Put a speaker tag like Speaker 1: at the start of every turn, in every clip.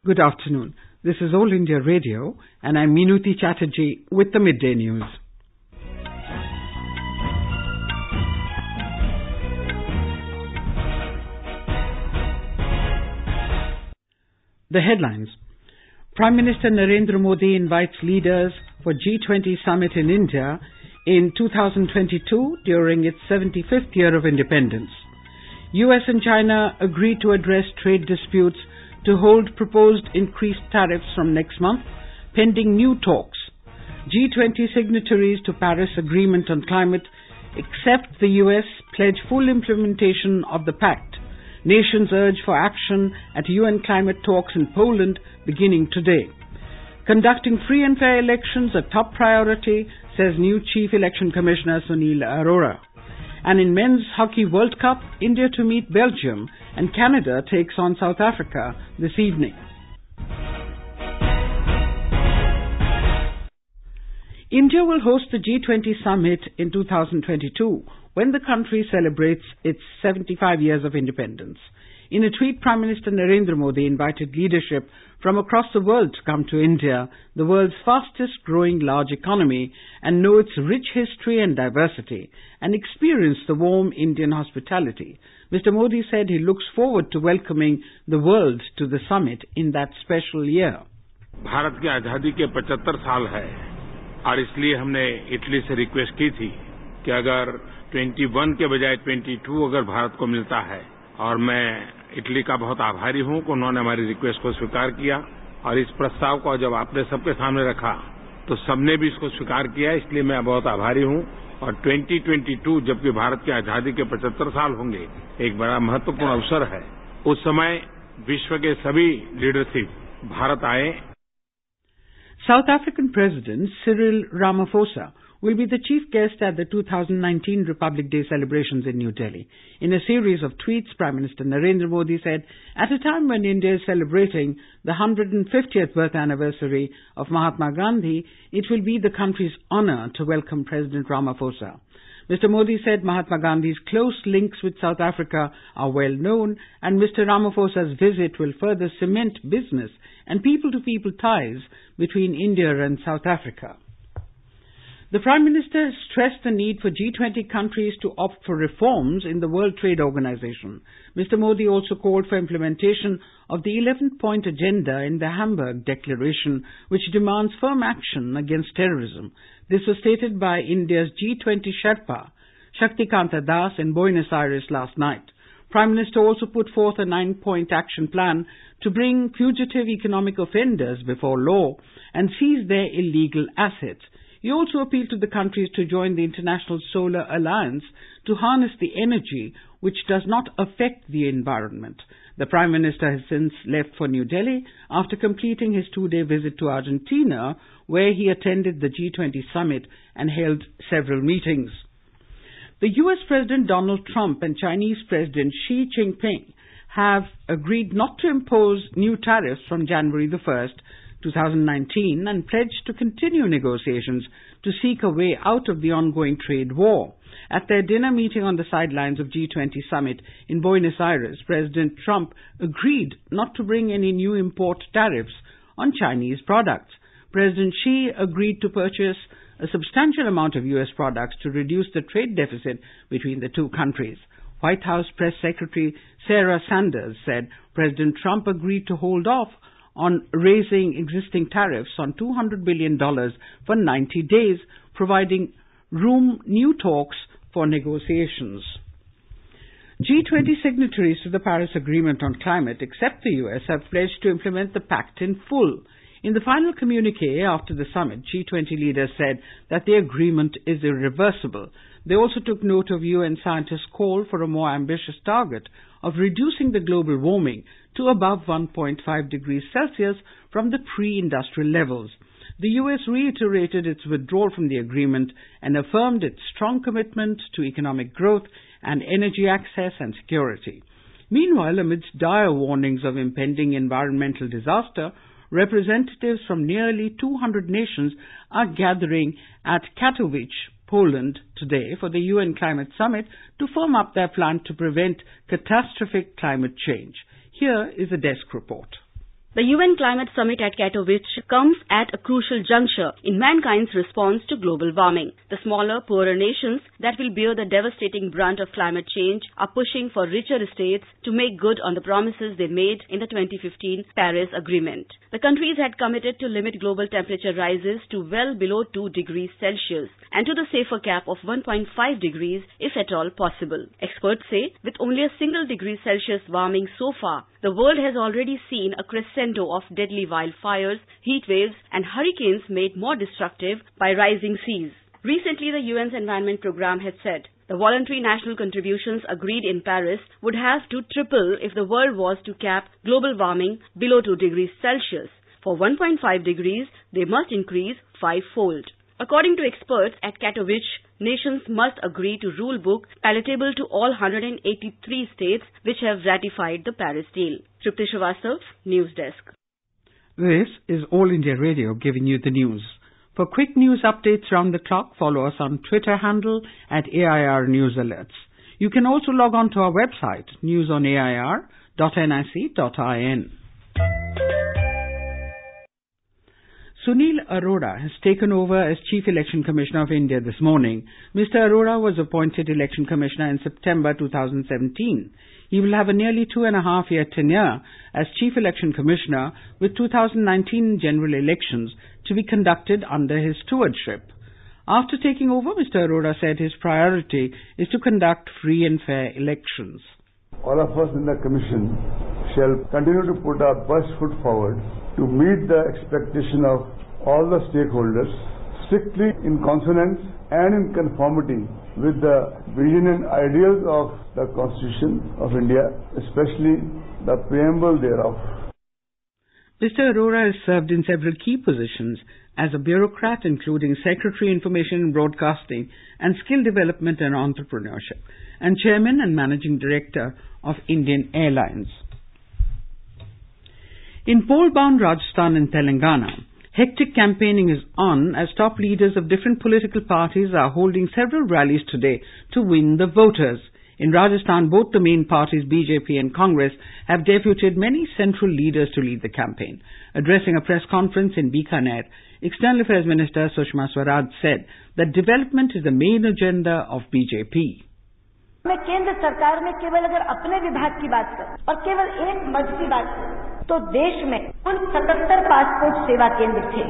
Speaker 1: Good afternoon. This is All India Radio, and I'm Minuti Chatterjee with the Midday News. The headlines. Prime Minister Narendra Modi invites leaders for G20 summit in India in 2022 during its 75th year of independence. US and China agreed to address trade disputes to hold proposed increased tariffs from next month, pending new talks. G20 signatories to Paris Agreement on Climate, except the US, pledge full implementation of the pact. Nations urge for action at UN climate talks in Poland beginning today. Conducting free and fair elections a top priority, says new Chief Election Commissioner Sunil Arora. And in Men's Hockey World Cup, India to meet Belgium and Canada takes on South Africa this evening. India will host the G20 summit in 2022 when the country celebrates its 75 years of independence. In a tweet, Prime Minister Narendra Modi invited leadership from across the world to come to India, the world's fastest growing large economy, and know its rich history and diversity, and experience the warm Indian hospitality. Mr. Modi said he looks forward to welcoming the world to the summit in that special year.
Speaker 2: Bharat की आजादी के 75 साल है और इसलिए हमने Italy से request की थी कि अगर 21 के बजाय 22 अगर भारत को मिलता है, और मैं इटली का बहुत आभारी हूं कि उन्होंने हमारी रिक्वेस्ट को स्वीकार किया और इस प्रस्ताव को जब आपने सबके सामने रखा तो सबने भी इसको स्वीकार किया, इसलिए मैं बहुत आभारी हूं। और 2022 जबकि भारत की आजादी के 75 साल होंगे, एक बड़ा महत्वपूर्ण अवसर है। उस समय विश्व के सभी लीडरशिप भारत आए।
Speaker 1: South African President Cyril Ramaphosa will be the chief guest at the 2019 Republic Day celebrations in New Delhi. In a series of tweets, Prime Minister Narendra Modi said, at a time when India is celebrating the 150th birth anniversary of Mahatma Gandhi, it will be the country's honor to welcome President Ramaphosa. Mr. Modi said Mahatma Gandhi's close links with South Africa are well known, and Mr. Ramaphosa's visit will further cement business and people-to-people ties between India and South Africa. The Prime Minister stressed the need for G20 countries to opt for reforms in the World Trade Organization. Mr. Modi also called for implementation of the 11-point agenda in the Hamburg Declaration, which demands firm action against terrorism. This was stated by India's G20 Sherpa, Shaktikanta Das, in Buenos Aires last night. Prime Minister also put forth a 9-point action plan to bring fugitive economic offenders before law and seize their illegal assets. He also appealed to the countries to join the International Solar Alliance to harness the energy which does not affect the environment. The Prime Minister has since left for New Delhi after completing his 2-day visit to Argentina, where he attended the G20 summit and held several meetings. The US President Donald Trump and Chinese President Xi Jinping have agreed not to impose new tariffs from January the 1st, 2019, and pledged to continue negotiations to seek a way out of the ongoing trade war. At their dinner meeting on the sidelines of G20 summit in Buenos Aires, President Trump agreed not to bring any new import tariffs on Chinese products. President Xi agreed to purchase a substantial amount of US products to reduce the trade deficit between the two countries. White House Press Secretary Sarah Sanders said President Trump agreed to hold off on raising existing tariffs on $200 billion for 90 days, providing new talks for negotiations. G20 signatories to the Paris Agreement on Climate, except the US, have pledged to implement the pact in full. In the final communiqué after the summit, G20 leaders said that the agreement is irreversible. They also took note of UN scientists' call for a more ambitious target of reducing the global warming to above 1.5 degrees Celsius from the pre-industrial levels. The US reiterated its withdrawal from the agreement and affirmed its strong commitment to economic growth and energy access and security. Meanwhile, amidst dire warnings of impending environmental disaster, representatives from nearly 200 nations are gathering at Katowice, Poland today for the UN Climate Summit to firm up their plan to prevent catastrophic climate change. Here is a desk report.
Speaker 3: The UN Climate Summit at Katowice comes at a crucial juncture in mankind's response to global warming. The smaller, poorer nations that will bear the devastating brunt of climate change are pushing for richer states to make good on the promises they made in the 2015 Paris Agreement. The countries had committed to limit global temperature rises to well below 2 degrees Celsius and to the safer cap of 1.5 degrees if at all possible. Experts say with only a single degree Celsius warming so far, the world has already seen a crescendo of deadly wildfires, heat waves and hurricanes made more destructive by rising seas. Recently, the UN's Environment Programme had said the voluntary national contributions agreed in Paris would have to triple if the world was to cap global warming below 2 degrees Celsius. For 1.5 degrees, they must increase fivefold. According to experts at Katowice, nations must agree to rule book palatable to all 183 states which have ratified the Paris deal. Tripti Srivastava, News Desk.
Speaker 1: This is All India Radio giving you the news. For quick news updates round the clock, follow us on Twitter handle at AIR News Alerts. You can also log on to our website, newsonair.nic.in. Sunil Arora has taken over as Chief Election Commissioner of India this morning. Mr. Arora was appointed Election Commissioner in September 2017. He will have a nearly 2.5-year tenure as Chief Election Commissioner, with 2019 general elections to be conducted under his stewardship. After taking over, Mr. Arora said his priority is to conduct free and fair elections.
Speaker 4: All of us in the Commission shall continue to put our best foot forward to meet the expectation of all the stakeholders, strictly in consonance and in conformity with the vision and ideals of the Constitution of India, especially the preamble thereof.
Speaker 1: Mr. Arora has served in several key positions as a bureaucrat, including Secretary Information and Broadcasting and Skill Development and Entrepreneurship, and Chairman and Managing Director of Indian Airlines. In poll-bound Rajasthan and Telangana, hectic campaigning is on as top leaders of different political parties are holding several rallies today to win the voters. In Rajasthan, both the main parties, BJP and Congress, have deputed many central leaders to lead the campaign. Addressing a press conference in Bikaner, External Affairs Minister Sushma Swaraj said that development is the main agenda of BJP.
Speaker 5: मैं केंद्र सरकार में केवल अगर अपने विभाग की बात करूं और केवल एक मद की बात करूं तो देश में कुल 77 पासपोर्ट सेवा केंद्र थे,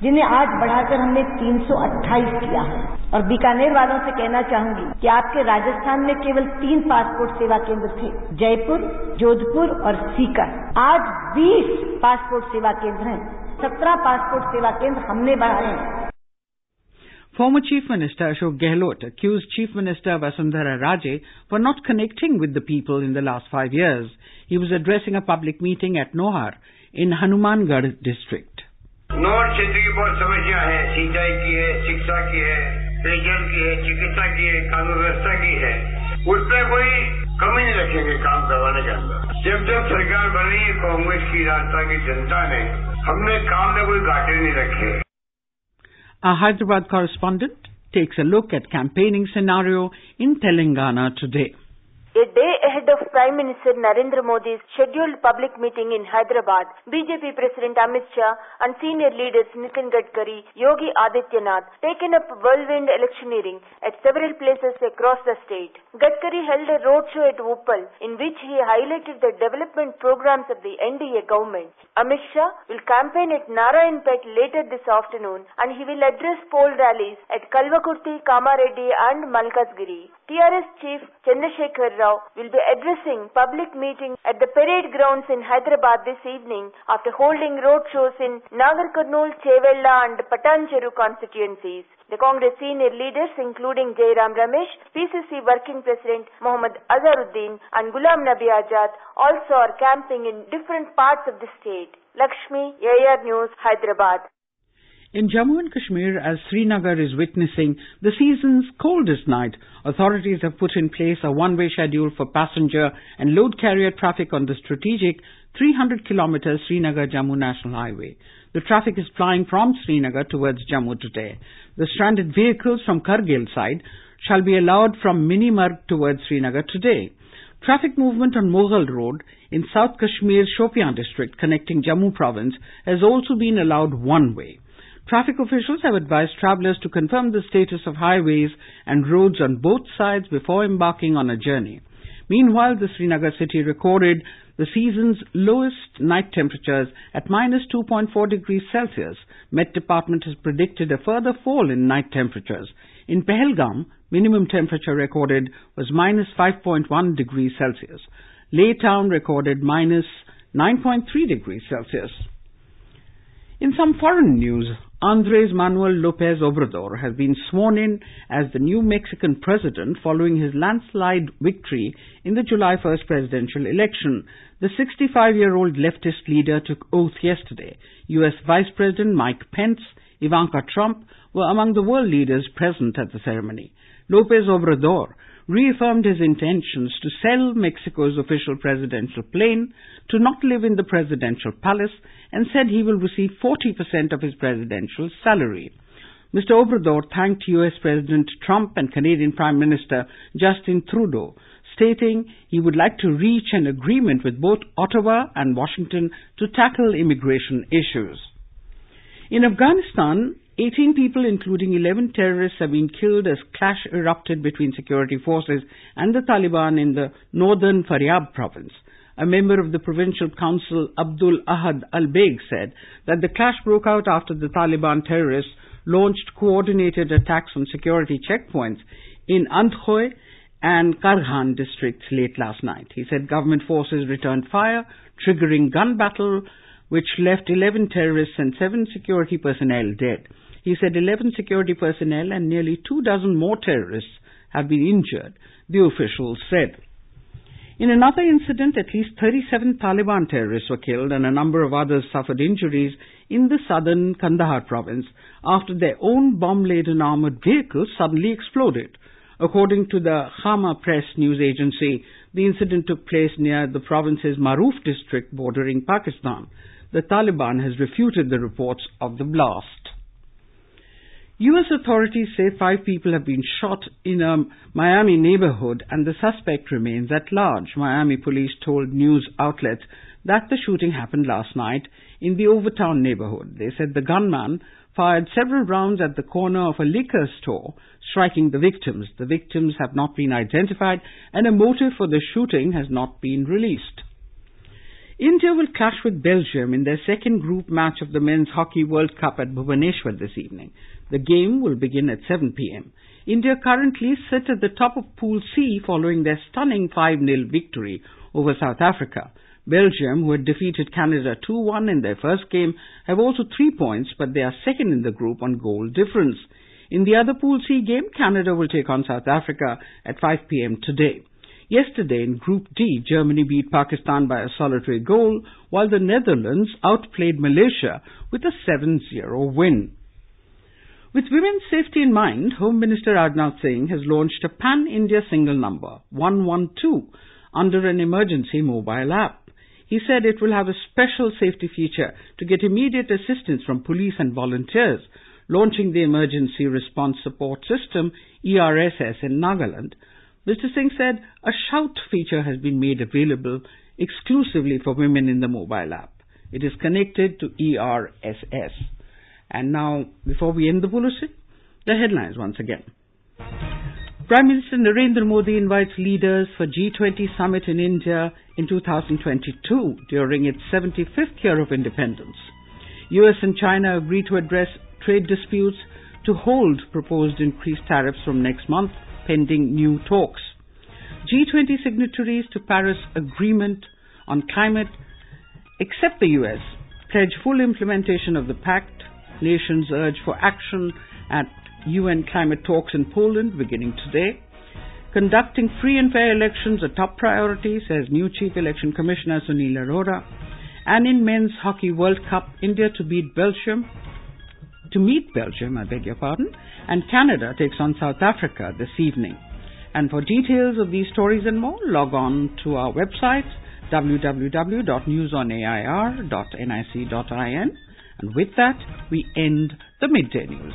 Speaker 5: जिन्हें आज बढ़ाकर हमने 328 किया है। और बीकानेर वालों से कहना चाहूंगी कि आपके राजस्थान में केवल 3 पासपोर्ट सेवा केंद्र थे, जयपुर, जोधपुर और सीकर। आज 20 पासपोर्ट सेवा केंद्र हैं, 17 पासपोर्ट सेवा केंद्र हमने बढ़ाए हैं।
Speaker 1: Former Chief Minister Ashok Gehlot accused Chief Minister Vasundhara Raje for not connecting with the people in the last 5 years. He was addressing a public meeting at Nohar in Hanumangarh district.
Speaker 6: North क्षेत्र की बहुत समस्या है, सिंचाई की है, शिक्षा की है, पेयजल की है, चिकित्सा की है, कानून व्यवस्था की है। उस पर कोई कमी नहीं रखेंगे काम करवाने के अंदर। जब जब सरकार बनी कांग्रेस की राजस्थान की जनता ने, हमने काम में कोई घाटे नहीं रखे।
Speaker 1: Our Hyderabad correspondent takes a look at campaigning scenario in Telangana today.
Speaker 7: A day ahead of Prime Minister Narendra Modi's scheduled public meeting in Hyderabad, BJP President Amit Shah and senior leaders Nitin Gadkari, Yogi Adityanath taken up whirlwind electioneering at several places across the state. Gadkari held a roadshow at Uppal in which he highlighted the development programs of the NDA government. Amit Shah will campaign at Narayanpet later this afternoon and he will address poll rallies at Kalvakurti, Kamareddy and Malkasgiri. TRS Chief Chandrasekhar Rao will be addressing public meetings at the parade grounds in Hyderabad this evening after holding roadshows in Nagarkurnool, Chevella and Patancheru constituencies. The Congress senior leaders including Jairam Ramesh, PCC Working President Mohammad Azharuddin and Ghulam Nabi Azad also are camping in different parts of the state. Lakshmi, AIR News, Hyderabad.
Speaker 1: In Jammu and Kashmir, as Srinagar is witnessing the season's coldest night, authorities have put in place a one-way schedule for passenger and load carrier traffic on the strategic 300 km Srinagar-Jammu National Highway. The traffic is plying from Srinagar towards Jammu today. The stranded vehicles from Kargil side shall be allowed from Minimarg towards Srinagar today. Traffic movement on Mughal Road in South Kashmir's Shopian district connecting Jammu province has also been allowed one way. Traffic officials have advised travellers to confirm the status of highways and roads on both sides before embarking on a journey. Meanwhile, the Srinagar city recorded the season's lowest night temperatures at -2.4 degrees Celsius. Met Department has predicted a further fall in night temperatures. In Pahalgam, minimum temperature recorded was -5.1 degrees Celsius. Leh town recorded -9.3 degrees Celsius. In some foreign news, Andrés Manuel López Obrador has been sworn in as the new Mexican president following his landslide victory in the July 1st presidential election. The 65-year-old leftist leader took oath yesterday. U.S. Vice President Mike Pence, Ivanka Trump were among the world leaders present at the ceremony. López Obrador reaffirmed his intentions to sell Mexico's official presidential plane, to not live in the presidential palace, and said he will receive 40% of his presidential salary. Mr. Obrador thanked U.S. President Trump and Canadian Prime Minister Justin Trudeau, stating he would like to reach an agreement with both Ottawa and Washington to tackle immigration issues. In Afghanistan, 18 people, including 11 terrorists, have been killed as clash erupted between security forces and the Taliban in the northern Faryab province. A member of the provincial council, Abdul Ahad Al-Beg, said that the clash broke out after the Taliban terrorists launched coordinated attacks on security checkpoints in Andkhoy and Karghan districts late last night. He said government forces returned fire, triggering gun battle, which left 11 terrorists and 7 security personnel dead. He said 11 security personnel and nearly 24 more terrorists have been injured, the officials said. In another incident, at least 37 Taliban terrorists were killed and a number of others suffered injuries in the southern Kandahar province after their own bomb-laden armored vehicle suddenly exploded. According to the Khama Press news agency, the incident took place near the province's Maroof district bordering Pakistan. The Taliban has refuted the reports of the blast. U.S. authorities say 5 people have been shot in a Miami neighborhood and the suspect remains at large. Miami police told news outlets that the shooting happened last night in the Overtown neighborhood. They said the gunman fired several rounds at the corner of a liquor store, striking the victims. The victims have not been identified and a motive for the shooting has not been released. India will clash with Belgium in their second group match of the Men's Hockey World Cup at Bhubaneswar this evening. The game will begin at 7 p.m. India currently sit at the top of Pool C following their stunning 5-0 victory over South Africa. Belgium, who had defeated Canada 2-1 in their first game, have also 3 points, but they are second in the group on goal difference. In the other Pool C game, Canada will take on South Africa at 5 p.m. today. Yesterday in Group D, Germany beat Pakistan by a solitary goal, while the Netherlands outplayed Malaysia with a 7-0 win. With women's safety in mind, Home Minister Rajnath Singh has launched a pan-India single number, 112, under an emergency mobile app. He said it will have a special safety feature to get immediate assistance from police and volunteers, launching the Emergency Response Support System, ERSS, in Nagaland. Mr. Singh said a shout feature has been made available exclusively for women in the mobile app. It is connected to ERSS. And now, before we end the bulletin, the headlines once again. Prime Minister Narendra Modi invites leaders for G20 summit in India in 2022 during its 75th year of independence. US and China agree to address trade disputes to hold proposed increased tariffs from next month, pending new talks. G20 signatories to Paris Agreement on climate, except the US, pledge full implementation of the pact. Nations urge for action at UN climate talks in Poland beginning today. Conducting free and fair elections a top priority, says new Chief Election Commissioner Sunil Arora. And in Men's Hockey World Cup, India to meet Belgium, and Canada takes on South Africa this evening. And for details of these stories and more, log on to our website www.newsonair.nic.in. And with that, we end the Midday News.